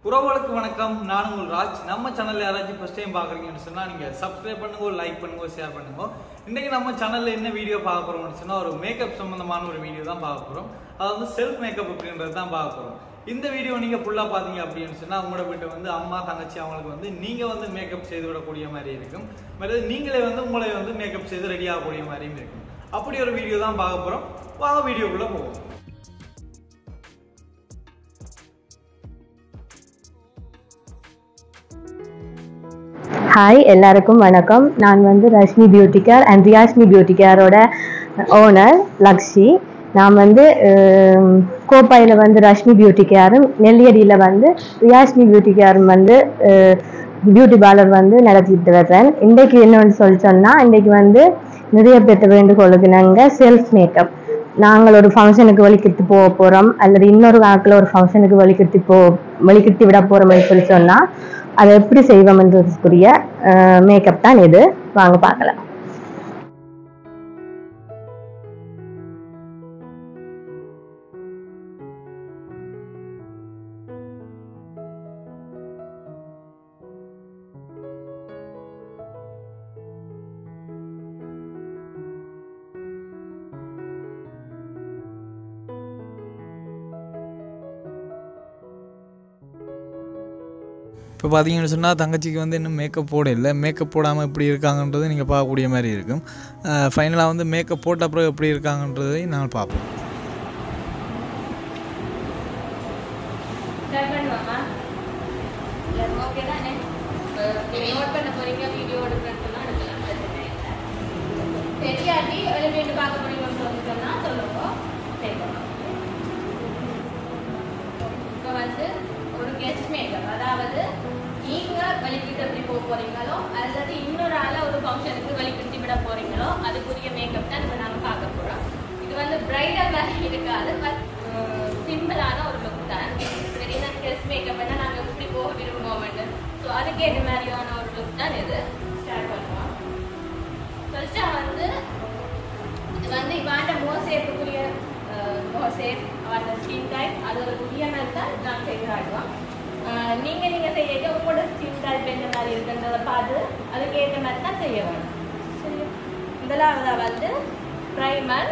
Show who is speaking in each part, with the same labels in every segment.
Speaker 1: உறவுகளுக்கு வணக்கம். நான் உங்கள் ராஜ். நம்ம சேனல்ல யாராச்சும் ஃபர்ஸ்ட் டைம் பாக்குறீங்கன்னு சொன்னா நீங்க சப்ஸ்கிரைப் பண்ணுங்க, லைக் பண்ணுங்க, ஷேர் பண்ணுங்க. இன்னைக்கு நம்ம சேனல்ல என்ன வீடியோ பார்க்க போறோம்னு சொன்னா ஒரு மேக்கப் சம்பந்தமான ஒரு வீடியோ தான் பார்க்க போறோம். அது வந்து செல்ஃப் மேக்கப் அப்படின்றது தான் பார்க்க போறோம். இந்த வீடியோ நீங்க ஃபுல்லா பாத்தீங்க அப்படின்னு சொன்னா உங்களோட வீட்டு வந்து அம்மா தங்கச்சி அவங்களுக்கு வந்து நீங்க வந்து மேக்கப் செய்து விடக்கூடிய மாதிரி இருக்கும். மற்றது நீங்களே வந்து உங்களை வந்து மேக்கப் செய்து ரெடி ஆகக்கூடிய மாதிரியும் இருக்கும். அப்படி ஒரு வீடியோ தான் பார்க்க போறோம். வாங்க வீடியோக்குள்ள போவோம்.
Speaker 2: ஹாய், எல்லாருக்கும் வணக்கம். நான் வந்து Rashmi beauty care and Rashmi beauty கேரோட ஓனர் லக்ஷி. நான் வந்து கோப்பாயில் வந்து ரஷ்மி பியூட்டி கேரும் நெல்லியடியில் வந்து ரியாஷ்மி பியூட்டி கேரும் வந்து பியூட்டி பார்லர் வந்து நடத்திட்டு வர்றேன். இன்றைக்கு என்னன்னு சொன்னால் இன்றைக்கு வந்து நிறைய பேர்த்த வேண்டுகோளுக்கு நாங்கள் செல்ஃப் மேக்கப் நாங்கள் ஒரு ஃபங்க்ஷனுக்கு வழிகிட்டு போக போகிறோம் அல்லது இன்னொரு வாக்கில் ஒரு ஃபங்க்ஷனுக்கு வழிகிட்டு விட போகிறோம்னு சொல்லி சொன்னால் அதை எப்படி செய்வோம்ன்றதுக்குரிய மேக்கப் தான் இது. வாங்க பார்க்கலாம்.
Speaker 1: இப்போ பார்த்தீங்கன்னு சொன்னால் தங்கச்சிக்கு வந்து இன்னும் மேக்கப் போட இல்லை. மேக்கப் போடாமல் எப்படி இருக்காங்கன்றது நீங்கள் பார்க்கக்கூடிய மாதிரி இருக்கும். ஃபைனலாக வந்து மேக்கப் போட்ட அப்புறம் எப்படி இருக்காங்கன்றதை நாங்கள் பார்ப்போம்.
Speaker 3: ஒரு கெஸ்ட் மேக்கப், அதாவது நீங்க வழிகிட்டு எப்படி போக போறீங்களோ அல்லது இன்னொரு ஆள ஒரு ஃபங்க்ஷனுக்கு வழிகிட்டு விட போறீங்களோ அதுக்குரிய மேக்கப் தான் இப்போ நாம பார்க்க போறோம். இது வந்து பிரைடல் மாதிரி இருக்காது, பட் சிம்பிளான ஒரு லுக் தான். சரியா, கெஸ்ட் மேக்கப் என்ன நாங்க எப்படி போக விரும்புவோம், ஸோ அதுக்கேற்ற மாதிரியான ஒரு லுக் தான் இது. ஸ்டார்ட் பண்ணுவோம். ஃபர்ஸ்டா வந்து இது வந்து இவாண்ட மோசேப்புக்குரிய மோசேப் அவரோட ஸ்கின் டைப் அது ஒரு புதிய மாதிரி தான் நான் செய்து காட்டுவோம். நீங்க செய்ய உங்களோட ஸ்கின் டைப் எந்த மாதிரி இருக்குன்றதை பார்த்து அதுக்கேற்ற மாதிரி தான் செய்ய வேணும். சரி, முதலாவதா வந்து ப்ரைமர்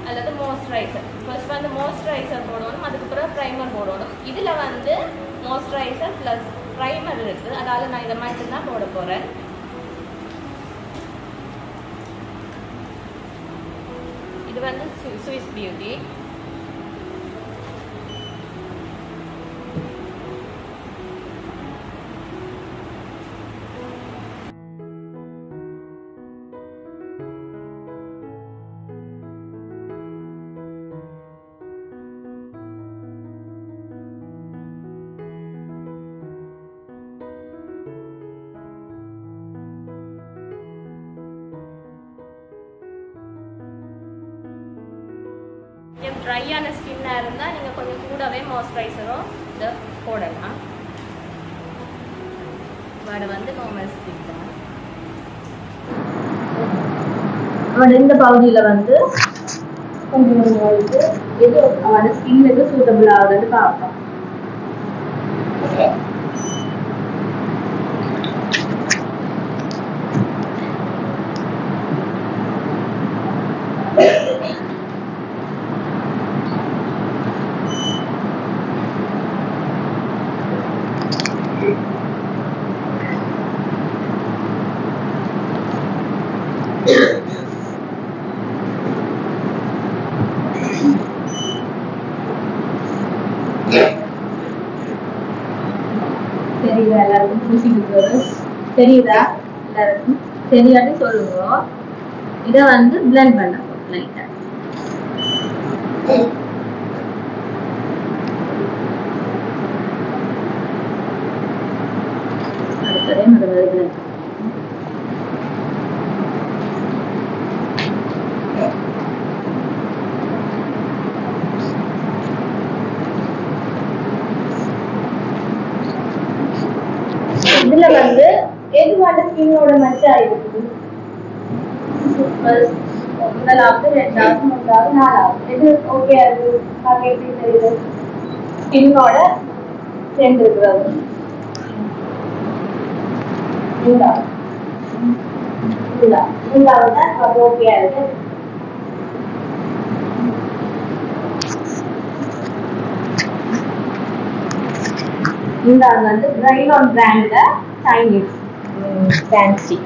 Speaker 3: அல்லது மாய்ஸ்சரைசர். ஃபர்ஸ்ட் வந்து மாய்ஸ்சரைசர் போடணும், அதுக்கப்புறம் ப்ரைமர் போடணும். இதில் வந்து மாய்ஸ்சரைசர் ப்ளஸ் ப்ரைமர் இருக்குது, அதாவது நான் இதை மட்டும்தான் போட போகிறேன். இது வந்து ஸ்விஸ் பியூட்டி. ட்ரையான ஸ்கின்னாக இருந்தால் நீங்கள் கொஞ்சம் கூடவே மாய்ஸ்சரைசரும் இதை போடலாம். வடை வந்து நார்மல் ஸ்கின் தான்.
Speaker 2: இந்த பகுதியில் வந்து கொஞ்சம் வந்து எது அவனோட ஸ்கின்னுக்கு சூட்டபிள் ஆகுதுன்னு பார்ப்போம். தெரியுதா எல்லாருக்கும்? தெரியுதா எல்லாருக்கும்? தெரியாட்டி சொல்லுங்க. இதை வந்து blend பண்ண போறோம் லைட்டா. அடுத்ததே முதல்ல blend. இதுல வந்து எது வந்து ஸ்கின்னோட மேட்ச் ஆயிருக்கு? முதலாவது, ரெண்டாவது, மூன்றாவது, நாலாவது எது ஓகே ஆகுது? பார்க்க எப்படி தெரியுது? ஸ்கின்னோட சேர்ந்துருக்கிறது. மூன்றாவது தான் அது ஓகே ஆகுது. இந்த வந்து பிரைலான் பிராண்ட்ல சைனீஸ் ஃபேன்சி.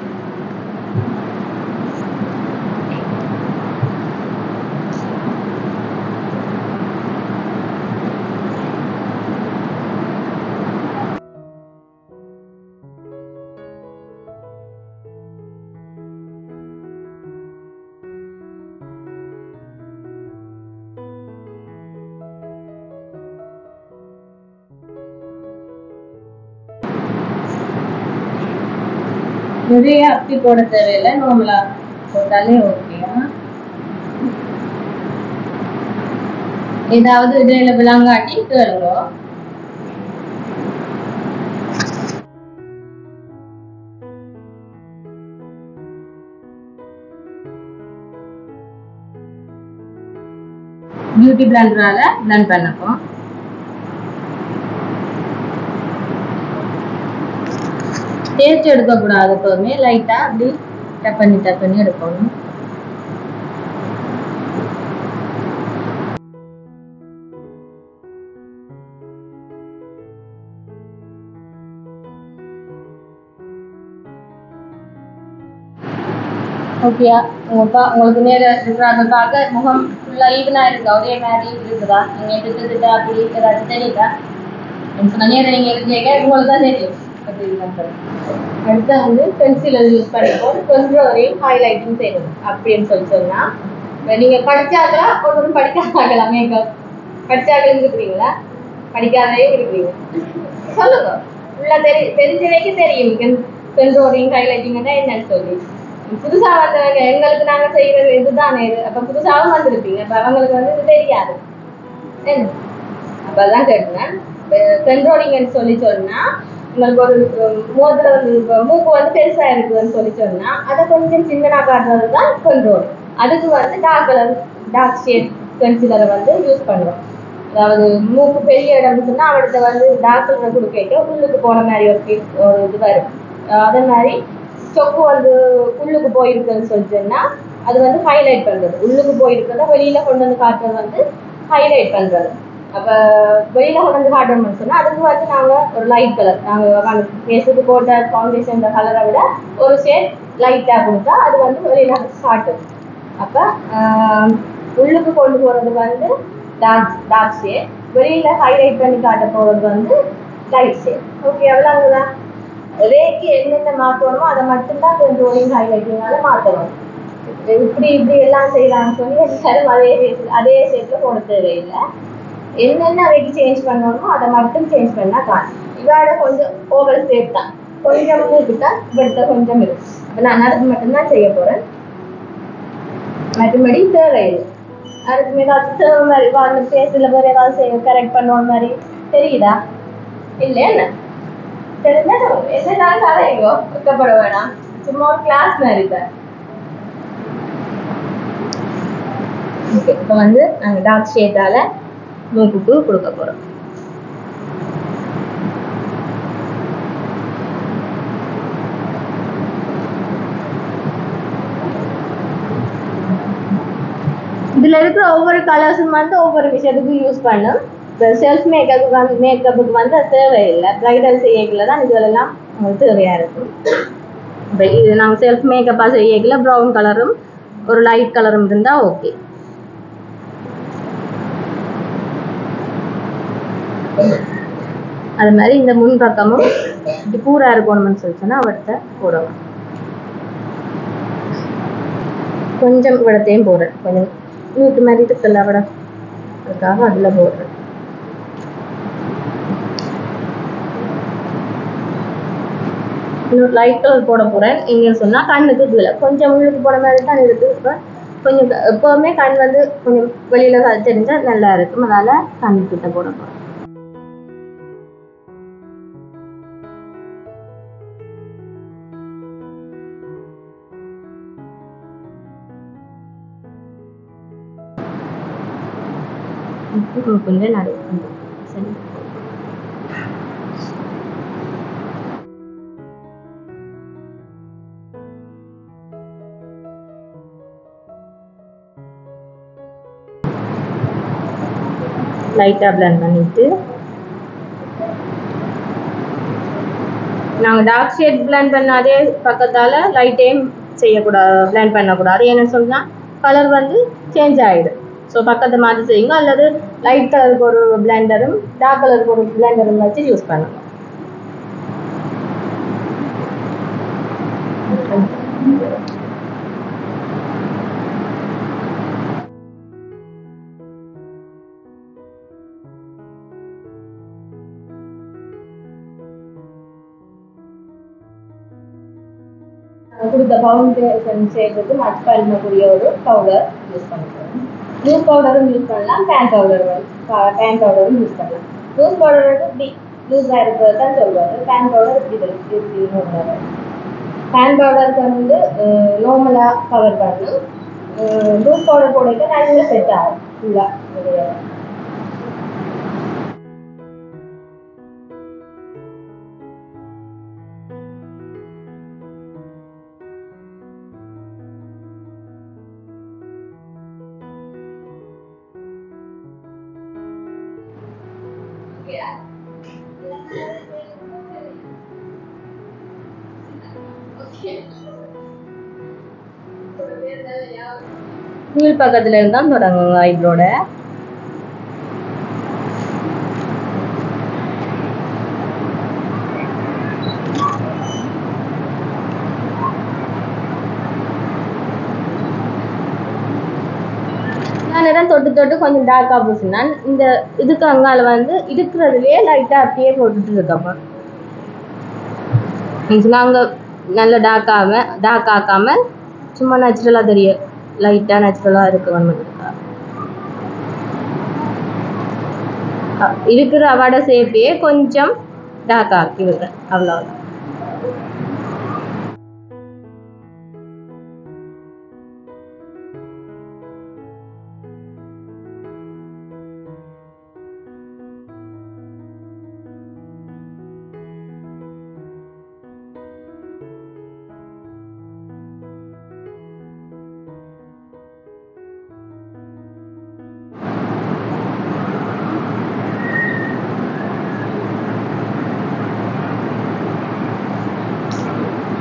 Speaker 2: நிறைய அப்படி போட தேவையில்லை, நார்மலா போட்டாலே ஓகேயா. ஏதாவது இடையில விளங்காட்டி கேளுங்க. பியூட்டி பிளண்டரால பிளண்ட் பண்ணப்போம். தேய்ச்சி எடுக்கக்கூடாது, எப்போதுமே லைட்டா அப்படி டப் பண்ணி எடுக்கணும். ஓகேயா? உங்களுக்கு நேர இருக்கிறாங்க முகம் ஃபுல்லா ஈவனா இருக்கு, ஒரே மாதிரி இருக்குதா? நீங்க திட்டு அப்படி ஏதாச்சும் தெரியுதா? நேரம் நீங்க இருக்கீங்க, உங்களுக்கு தான் தெரியும். அடுத்து வந்து பென்சில் யூஸ் பண்ணிப்போம், கொஞ்சம் வரையும் ஹைலைட்டிங் செய்யணும். அப்படின்னு சொன்னா நீங்க படிச்சாங்களா ஒன்றும் படிக்காதாங்களா? மேக்கப் படிச்சாங்களும் இருக்கிறீங்களா, படிக்காதே இருக்கிறீங்க? சொல்லுங்க. ஃபுல்லா தெரிஞ்சவைக்கு தெரியும் பென்சில் ஹைலைட்டிங் என்னன்னு சொல்லி. புதுசா வந்தவங்க எங்களுக்கு நாங்க செய்யறது இதுதானே இது, அப்ப புதுசாவும் வந்திருப்பீங்க, அப்ப அவங்களுக்கு வந்து இது தெரியாது. அப்பதான் கேட்டேன். பென்ரோலிங்னு சொல்லி சொன்னா உங்களுக்கு ஒரு மோதிர மூக்கு வந்து பெருசா இருக்குதுன்னு சொல்லி சொன்னா அதை கொஞ்சம் சின்னனா காட்டுறது தான் பென்ரோல். அதுக்கு வந்து டார்க் ஷேட் பென்சிலரை வந்து யூஸ் பண்ணுறோம். அதாவது மூக்கு பெரிய இடம்னு சொன்னா அவர்கிட்ட வந்து டார்க் கொடுக்க உள்ளுக்கு போன மாதிரி ஒரு இது வரும். அதே மாதிரி சொக்கு வந்து உள்ளுக்கு போயிருக்குன்னு சொல்லிச்சுன்னா அது வந்து ஹைலைட் பண்றது. உள்ளுக்கு போயிருக்கிறத வெளியில கொண்டு வந்து காட்டுறது வந்து ஹைலைட் பண்றது. அப்ப வெளியில கொண்டு வந்து காட்டணும்னு சொன்னா அதுக்கு வந்து நாங்க ஒரு லைட் கலர், நாங்க ஃபேஸுக்கு போட்ட ஃபவுண்டேஷன் கலரை விட ஒரு ஷேட் லைட்டா கொடுத்தா அது வந்து வெளியில காட்டும். அப்ப உள்ளுக்கு கொண்டு போறது வந்து டார்க் ஷேட், வெளியில ஹைலைட் பண்ணி காட்ட போறது வந்து லைட் ஷேட். ஓகே, எவ்வளவுதான் ரேக்கு என்னென்ன மாற்றணுமோ அதை மட்டும்தான் கொஞ்சம் ஹைலைட்டிங்கால மாற்றணும். இப்படி எல்லாம் செய்யலாம்னு சொல்லி எல்லாரும் அதே ஷேப்ல போட தேவையில்லை. என்னென்ன ரேக்கு சேஞ்ச் பண்ணணுமோ அதை மட்டும் சேஞ்ச் பண்ணா காணும். இவாட கொஞ்சம் ஓவர் ஷேப் தான், கொஞ்சம் மூக்குட்டா இவர்கிட்ட கொஞ்சம் இருக்கு. அப்ப நான் அதுக்கு மட்டும்தான் செய்ய போறேன், மற்றபடி தேவையில்லை. அதுக்கு ஏதாச்சும் தேவை மாதிரி வாழ்ந்த பேசுல போய் ஏதாவது கரெக்ட் பண்ணணும் மாதிரி தெரியுதா? இல்லை என்ன தெரிஞ்சா என்னன்னாலும் கதையோ வைக்கப்பட வேணாம், சும்மா ஒரு கிளாஸ் மாதிரி தான். இப்போ வந்து நாங்கள் டார்க் ஷேடால மூக்குக்கு கொடுக்க போறோம். இதுல இருக்கிற ஒவ்வொரு கலர்ஸும் வந்து ஒவ்வொரு விஷயத்துக்கும் யூஸ் பண்ணும். செல்ஃப் மேக்கப்புக்கு வந்து அது தேவையில்லை, பிரைடல் செய்யக்குள்ள தான் இதெல்லாம் உங்களுக்கு தேவையா இருக்கும். இப்போ இது நாங்கள் செல்ஃப் மேக்கப்பா செய்யக்குள்ள ப்ரௌன் கலரும் ஒரு லைட் கலரும் இருந்தா ஓகே. அது மாதிரி இந்த முன் பக்கமும் இப்படி பூரா இருக்கணும்னு சொல்லிச்சுன்னா அவர்கிட்ட போடணும். கொஞ்சம் இவ்வளத்தையும் போடுறேன், கொஞ்சம் நீட்டு மாதிரி இருக்குல்ல அவட, அதுக்காக அதில் போடுறேன். இன்னும் லைட் கலர் போட போகிறேன். எங்கன்னு சொன்னால் கண்ணுக்கு கீழே கொஞ்சம் உள்ளுக்கு போட மாதிரி தான் இருக்குது. இப்போ கொஞ்சம் எப்போவுமே கண் வந்து கொஞ்சம் வெளியில் தெரிஞ்சால் நல்லா இருக்கும், அதனால் கண்ணுக்கிட்ட போட போகிறேன். கொஞ்சம் நடு சரி. லைட்டாக பிளெண்ட் பண்ணிட்டு நாங்கள் டார்க் ஷேட் பிளெண்ட் பண்ணாதே பக்கத்தால் லைட்டையும் செய்யக்கூடாது, பிளெண்ட் பண்ணக்கூடாது. ஏன்னு சொன்னால் கலர் வந்து சேஞ்ச் ஆகிடும். ஸோ பக்கத்தை மாற்றி செய்யுங்க, அல்லது லைட் கலருக்கு ஒரு பிளெண்டரும் டார்க் கலருக்கு ஒரு பிளெண்டரும் வச்சு யூஸ் பண்ணுங்க. கொடுத்த ஃபவுண்டேஷன் செய்யறதுக்கு மச் பண்ணக்கூடிய ஒரு பவுடர் யூஸ் பண்ணிக்கிறோம். லூஸ் பவுடரும் யூஸ் பண்ணலாம், பேன் பவுடரும் யூஸ் பண்ணலாம். லூஸ் பவுடர் வந்து இப்படி லூஸாக இருக்கிறது தான் சொல்லுவாங்க. பேன் பவுடர் இப்படி நோம்புறாரு. பேன் பவுடருக்கு வந்து நார்மலாக கவர் பண்ணணும். லூஸ் பவுடர் போடுறது நல்லா செட் ஆகும் ஃபுல்லாக. கீழ் பக்கத்துல இருந்தால் தொடங்குங்க ஐப்ரோட. நேரம் தொட்டு தொட்டு கொஞ்சம் டார்க்காக பூசினா இந்த இதுக்கு அங்கால வந்து இருக்கிறதுலேயே லைட்டாக அப்படியே போட்டுட்டு இருக்கப்போ நாங்கள் நல்ல டார்க் ஆக்காம சும்மா நேச்சுரலாக தெரியும், லைட்டாக நேச்சுரலாக இருக்கு. இருக்கிற அவட சேப்பையே கொஞ்சம் டார்க் ஆக்கி விடுறேன், அவ்வளோதான்.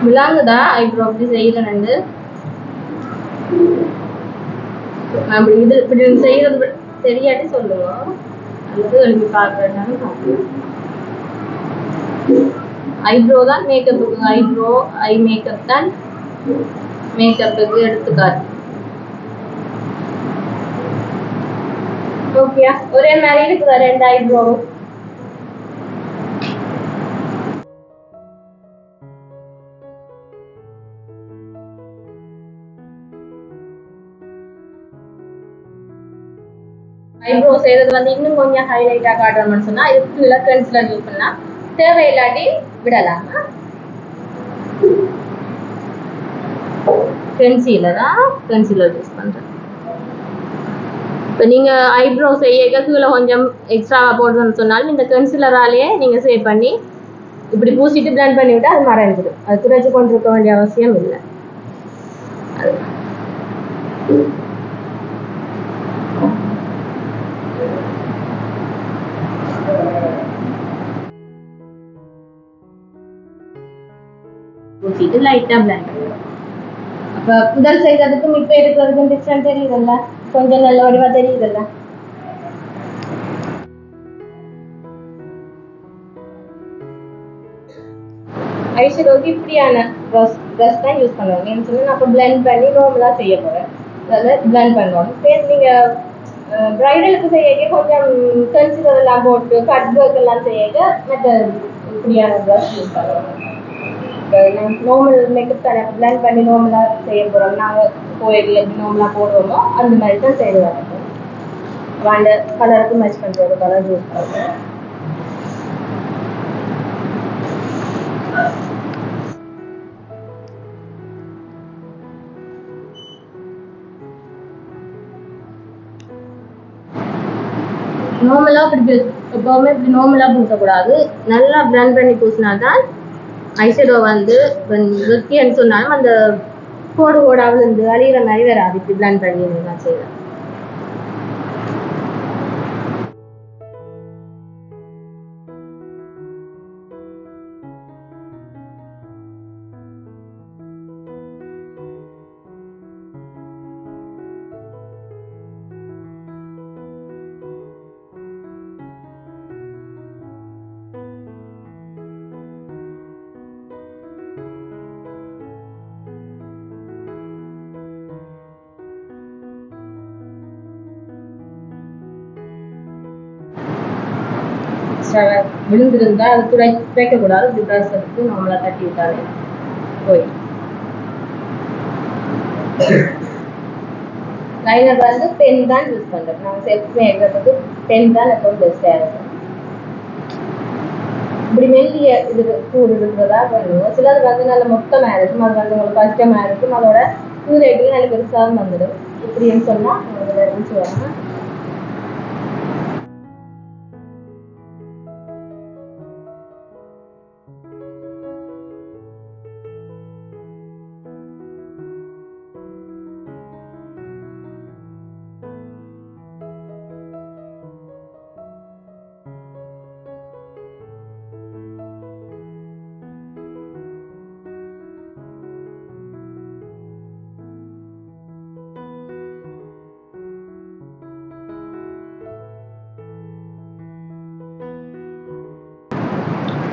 Speaker 2: விளாங்குதா ஐப்ரோ அப்படி செய்யறேன்னு அப்படி இது இப்படி செய்யறது தெரியாட்டி சொல்லுங்க, அல்லது எழுதி பார்க்கறதுனாலும் பார்க்கலாம். ஐப்ரோ தான் மேக்கப்புக்கு, ஐப்ரோ ஐ மேக்கப் தான் மேக்கப்புக்கு எடுத்துக்காட்டு. ஓகே, ஒரே மாதிரி இருக்குதா ரெண்டு ஐப்ரோவும்? ஐப்ரோ செய்யறது வந்து இன்னும் கொஞ்சம் ஹைலைட்டாக காட்டணும்னு சொன்னா இதுக்கு கீழே கன்சிலர் யூஸ் பண்ணலாம், தேவையில்லாட்டி விடலாம். கன்சிலர் யூஸ் பண்றேன். இப்போ நீங்க ஐப்ரோ செய்ய கீழே கொஞ்சம் எக்ஸ்ட்ராவா போடுறதுன்னு சொன்னாலும் இந்த கன்சிலராலேயே நீங்க சேவ் பண்ணி இப்படி பூசிட்டு பிளெண்ட் பண்ணி விட்டா அது மறைஞ்சிடும். அது குறைச்சி கொண்டு இருக்க வேண்டிய அவசியம் இல்லை. ஊற்றிட்டு லைட்டாக பிளெண்ட் பண்ணுவோம். அப்போ முதல் செய்கிறதுக்கும் இப்போ இருக்கிறதுக்கும் டிஃப்ரெண்ட் தெரியுதுல்ல, கொஞ்சம் நல்ல வடிவாக தெரியுதுல்ல. ஐஷேடோக்கு இப்படியான ப்ரஷ் தான் யூஸ் பண்ணுவாங்க. ஏன்னு சொன்னா நான் இப்போ பிளெண்ட் பண்ணி நார்மலாக செய்ய போகிறேன். அதில் பிளெண்ட் பண்ணுவோம். சரி நீங்கள் பிரைடலுக்கு செய்ய கொஞ்சம் கன்சிலர் எல்லாம் போட்டு கட் ஒர்க் எல்லாம் செய்ய மற்ற இப்படியான ப்ரஷ் யூஸ் பண்ணுவாங்க. நார்மல் மேக்கப் தானே பிளெண்ட் பண்ணி நார்மலாக செய்ய போகிறோம். நாங்கள் கோயிலில் எப்படி நார்மலாக போடுவோமோ அந்த மாதிரி தான் செய்வாங்க. அந்த கலருக்கு மேட்ச் பண்ணுறது கலர் யூஸ் பண்ணுவோம். நார்மலாக இப்படி எப்போவுமே இப்படி நார்மலாக பூசக்கூடாது. நல்லா பிளெண்ட் பண்ணி பூசினா தான் ஐஷேடோ வந்து வெட்டின்னு சொன்னாலும் அந்த கோடு கோடாக விழுந்து அழிகிற மாதிரி வராது. இப்படி பிளெண்ட் பண்ணி நான் செய்வேன். விழுந்திருந்தா அது துடைக்கக்கூடாது. இப்படி ப்ரஷ் எடுத்து நார்மலாக தட்டி விட்டாலே போய் லைனர் வந்து பென் தான் யூஸ் பண்ணுறோம். நாங்கள் செல்ஃப் மேக்கிறதுக்கு பென் தான் எப்பவும் பெஸ்ட்டாக இருக்கும். இப்படி மெல்லிய இது கூடு இருக்கிறதா பண்ணுவோம். சிலது வந்து நல்ல மொத்தமாக இருக்கும். அது வந்து உங்களுக்கு கஷ்டமாக இருக்கும். அதோட சூரியக்கு நல்ல பெருசாக வந்துடும். இப்படின்னு சொன்னால் உங்களுக்கு இருந்துச்சு வரணும்.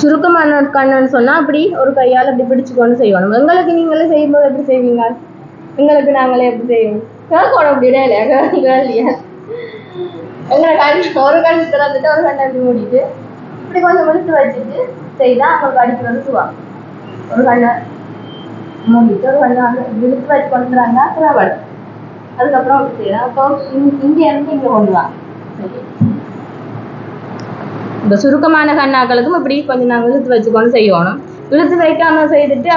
Speaker 2: சுருக்கமான கண்ணுன்னு சொன்னால் அப்படி ஒரு கையால் அப்படி பிடிச்சு கொண்டு செய்யணும். எங்களுக்கு நீங்களே செய்யும்போது எப்படி செய்வீங்க? எங்களுக்கு நாங்களே எப்படி செய்வோம்? கேட்கணும் அப்படின்னா இல்லையா இல்லையா எங்களை கண் ஒரு கண் திறந்துட்டு ஒரு கண்ணை அப்படி மூடிட்டு இப்படி கொஞ்சம் முடித்து வச்சுட்டு செய்தால் அவங்களுக்கு அடிக்கிறது சுவாங்க. ஒரு கண்ணை மூடிட்டு ஒரு கண்ணை வந்து விழுத்து வச்சு கொண்டுறாங்க சிலவடு. அதுக்கப்புறம் அப்படி செய்யலாம். அப்போ இங்கே இருந்து இங்கே கொண்டு வாங்க. சரி, இந்த சுருக்கமான கண்ணாக்களுக்கும் இப்படி கொஞ்சம் நாங்கள் இழுத்து வச்சுக்கொண்டு செய்யணும். இழுத்து வைக்காம செய்துட்டு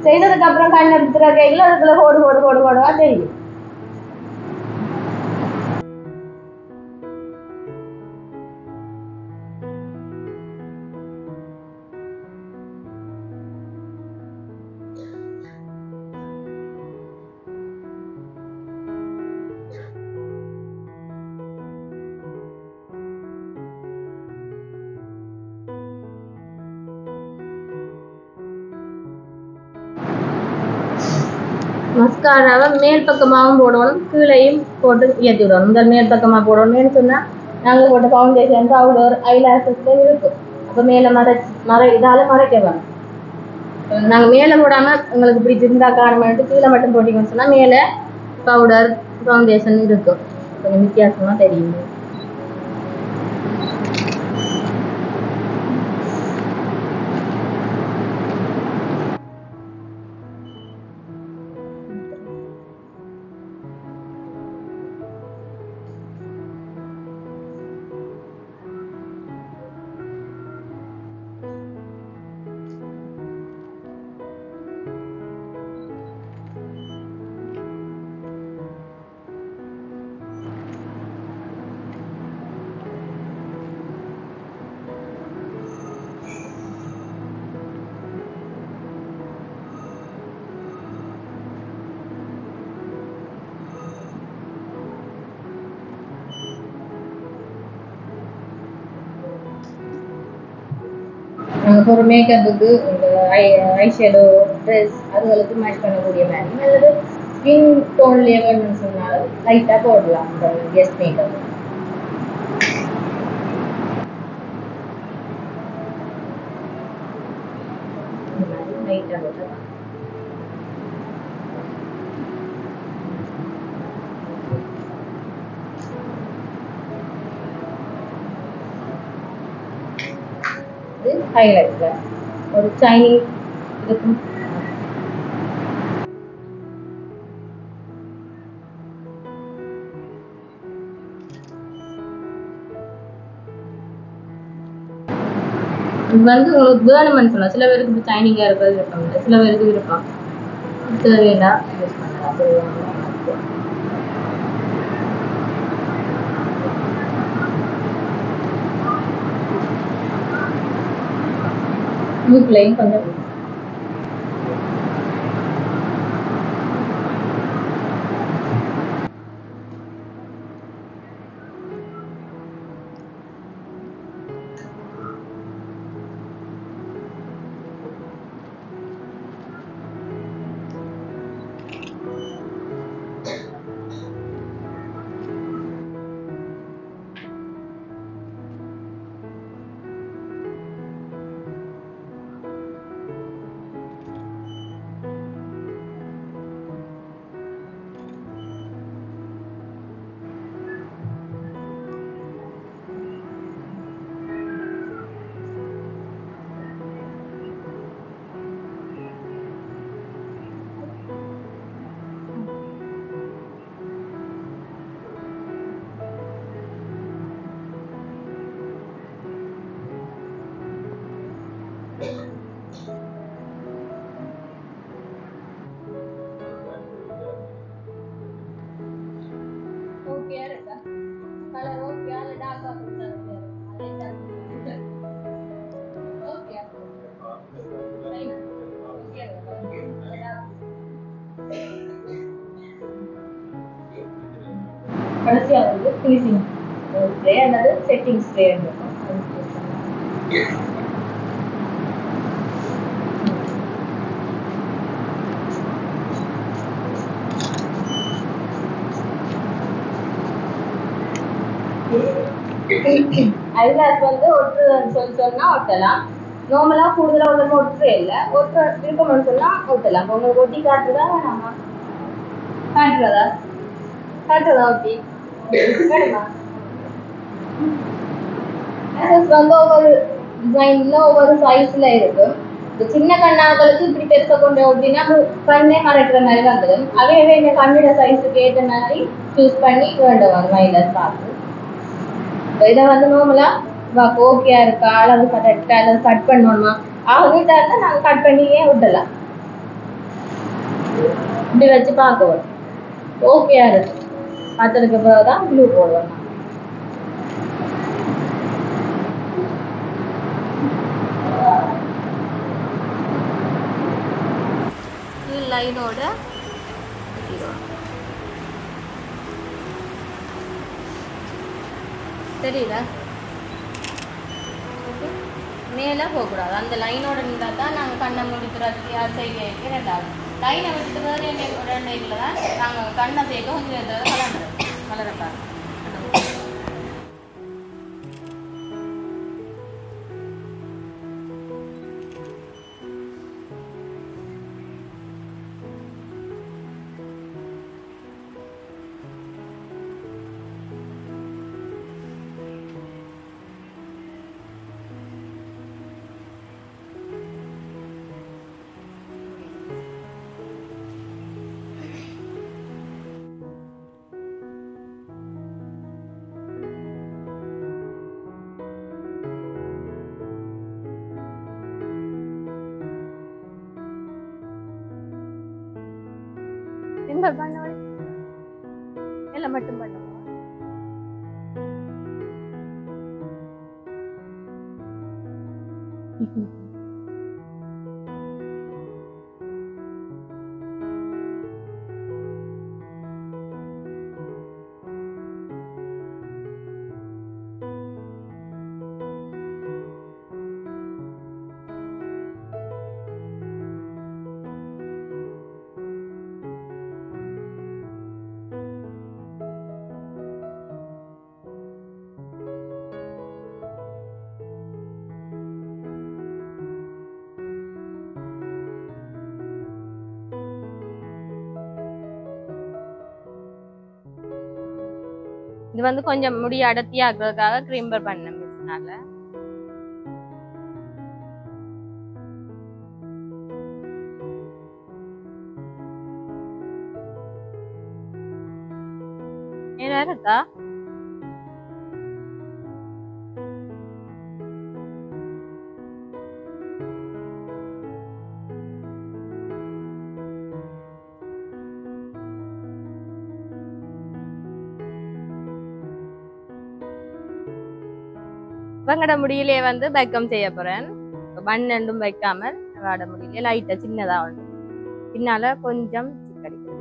Speaker 2: செய்ததுக்கு அப்புறம் கண் எடுத்துற கையில் அதுக்குள்ள கோடுவா தெரியும். மஸ்காராவை மேல் பக்கமாகவும் போடணும், கீழையும் போட்டு ஏற்றி விடணும். முதல் மேல் பக்கமாக போடணும்னு சொன்னால் நாங்கள் போட்ட ஃபவுண்டேஷன் பவுடர் ஐலாஷஸ்லேயும் இருக்கும். அப்போ மேலே இதால் மறைக்க வேணும். நாங்கள் மேலே போடாமல் உங்களுக்கு பிடிச்சிருந்தா காரணமாட்டு கீழே மட்டும் போட்டிங்கன்னு சொன்னால் மேலே பவுடர் ஃபவுண்டேஷன் இருக்கும். கொஞ்சம் வித்தியாசமாக தெரியும். ஒரு மேக்கப்புக்கு இந்த ஐஷேடோ ட்ரெஸ் அதுகளுக்கு மேட்ச் பண்ணக்கூடிய மாதிரி அல்லது ஸ்கின் டோன்லேயே வேணும்னு சொன்னாலும் லைட்டாக போடலாம் இந்த கெஸ்ட் மேக்கப். லைட்டா போட்டுக்கலாம். இது ஹைலைட்ல ஒரு சைனீஸ் இருக்கும். இது வந்து உங்களுக்கு வேணும்னு சொல்லலாம். சில பேருக்கு இப்போ சைனிங்கா இருக்கிறது விருப்பம் இல்லை, சில பேருக்கு விருப்பம் தேவையில்லா யூஸ் பண்ணலாம். மூக்குலையும் கொஞ்சம் ஓகே இருக்கா? கலர் ஓகே அல்ல டார்க்கா கொடுத்தா ஓகே கடைசியா வந்து ஃபினிஷிங் ஸ்ப்ரே அல்லது செட்டிங் ஸ்ப்ரே இருக்கும். ஐலாஷ் வந்து ஒட்டுறதுன்னு சொன்னா ஒட்டலாம். நார்மலா கூடுதலா ஒன்று ஒட்டுறே இல்லை, ஒட்டு இருக்கணும்னு சொன்னா ஒட்டலாம். இப்போ உங்களுக்கு ஒட்டி காட்டுறதா வேணாமா? காட்டுறதா ஒட்டி வேணுமா? வந்து ஒவ்வொரு டிசைன்ல ஒவ்வொரு சைஸ்ல இருக்கு. இந்த சின்ன கண்ணாக்களுக்கு இப்படி பெருச கொண்டு ஒட்டினா கண்ணே மறைக்கிற மாதிரி வந்துடும். அவையவே இந்த கண்ணோட சைஸுக்கு ஏற்ற மாதிரி சூஸ் பண்ணி வேண்டும் அந்த ஐலாஷ் பார்த்து. இதை வந்து நார்மலா ஓகே இருக்கா, அளவு கரெக்டா, அளவு கட் பண்ணணுமா, நீட்டா இருந்தா நாங்க கட் பண்ணியே விடலாம். இப்படி வச்சு பார்க்கணும் ஓகேயா இருக்கு. பார்த்ததுக்கு பிறகுதான் ப்ளூ போடுவோம். லைனோட தெரியல, மேலே போகக்கூடாது. அந்த லைனோட இருந்தால் தான் நாங்கள் கண்ணை முடித்துறதுக்கு யார் செய்ய ரெண்டாவது லைனை விட்டுட்டு வேறு என்ன ரெண்டு இதில் தான் நாங்கள் கண்ணை சேர்க்க கொஞ்சம் வளரப்பாங்க. எல்லாம் மட்டும் பண்ணுவோம். இது வந்து கொஞ்சம் முடி அடர்த்தியாக்குறதுக்காக கிரீம்பர் பண்ண மிஸ்னால. நேரா இருக்கா? இவங்கட முடியிலே வந்து பேக்கம் செய்ய போறேன். பன் ரெண்டும் வைக்காமல் அவட முடியிலே லைட்டா சின்னதா உண்டு. பின்னால கொஞ்சம் சிக்கடிக்கிறது.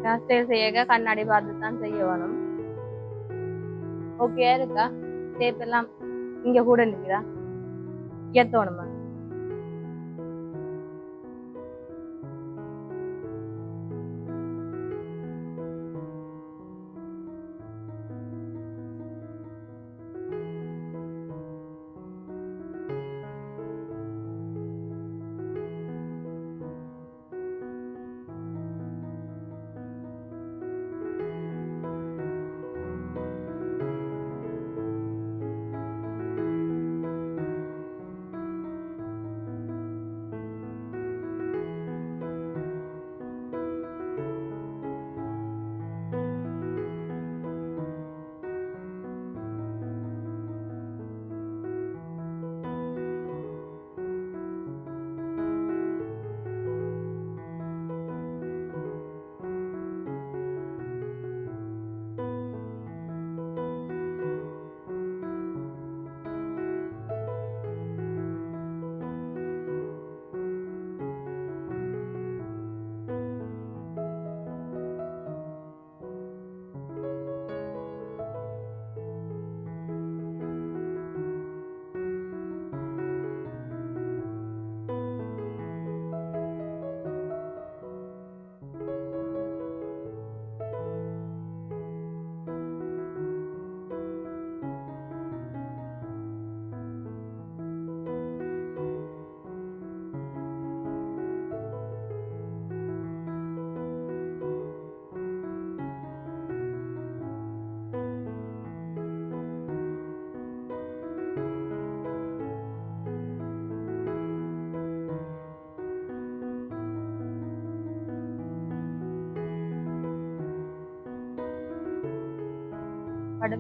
Speaker 2: ஹேர்ஸ்டைல் செய்ய கண்ணாடி பார்த்து தான் செய்ய வேணும். ஓகே இருக்கா? ஷேப் எல்லாம் இங்க கூட நிக்குதா? ஏத்தோணுமா?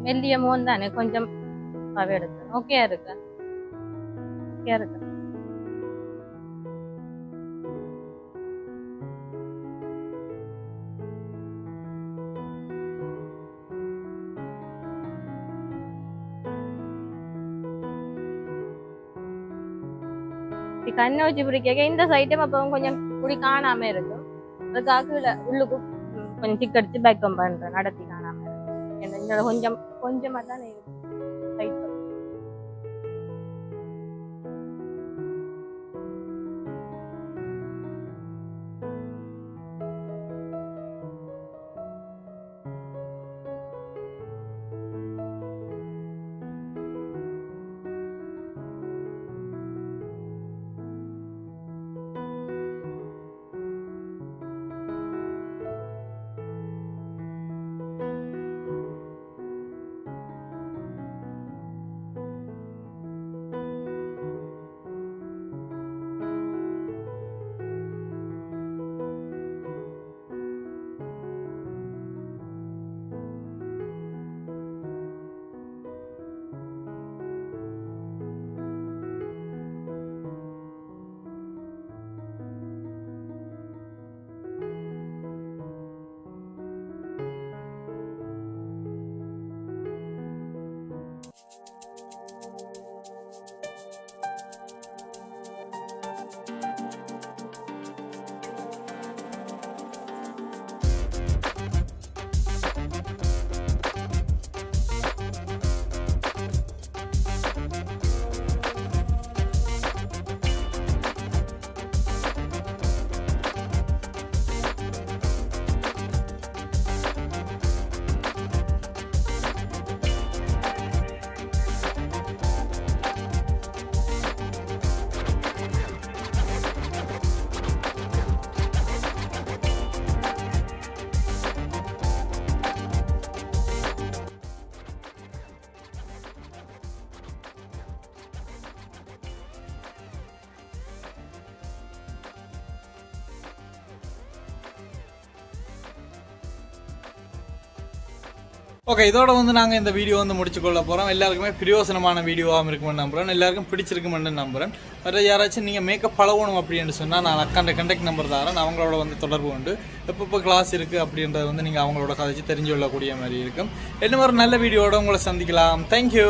Speaker 2: மெல்லிய மோன் தானே கொஞ்சம் எடுத்து. ஓகே இருக்கு. ஓகே இருக்கு. கண்ணை வச்சு பிடிக்க இந்த சைட்டும் அப்போ கொஞ்சம் குடி காணாம இருக்கும். அதுக்காக உள்ளுக்கு கொஞ்சம் சிக்கடிச்சு பேக்கம் பண்றேன். நடத்தி காணாம இருக்கு. கொஞ்சம் கொஞ்சமா தானே இருக்கும்.
Speaker 1: ஓகே, இதோட வந்து நாங்கள் இந்த வீடியோ வந்து முடிச்சுக்கொள்ள போகிறோம். எல்லாருக்குமே பிரயோசனமான வீடியோவாக இருக்குமென்னு நம்புகிறேன். எல்லாருக்கும் பிடிச்சிருக்குமென்னு நம்புகிறேன். வேறு யாராச்சும் நீங்கள் மேக்கப் பழகணும் அப்படின்னு சொன்னால் நான் அக்காண்ட கண்டக்ட் நம்பர் தரேன். அவங்களோட வந்து தொடர்பு உண்டு. எப்பப்போ கிளாஸ் இருக்குது அப்படின்றத வந்து நீங்கள் அவங்களோட கதைச்சு தெரிஞ்சு கொள்ளக்கூடிய மாதிரி இருக்கும். என்ன ஒரு நல்ல வீடியோட உங்களை சந்திக்கலாம். தேங்க்யூ.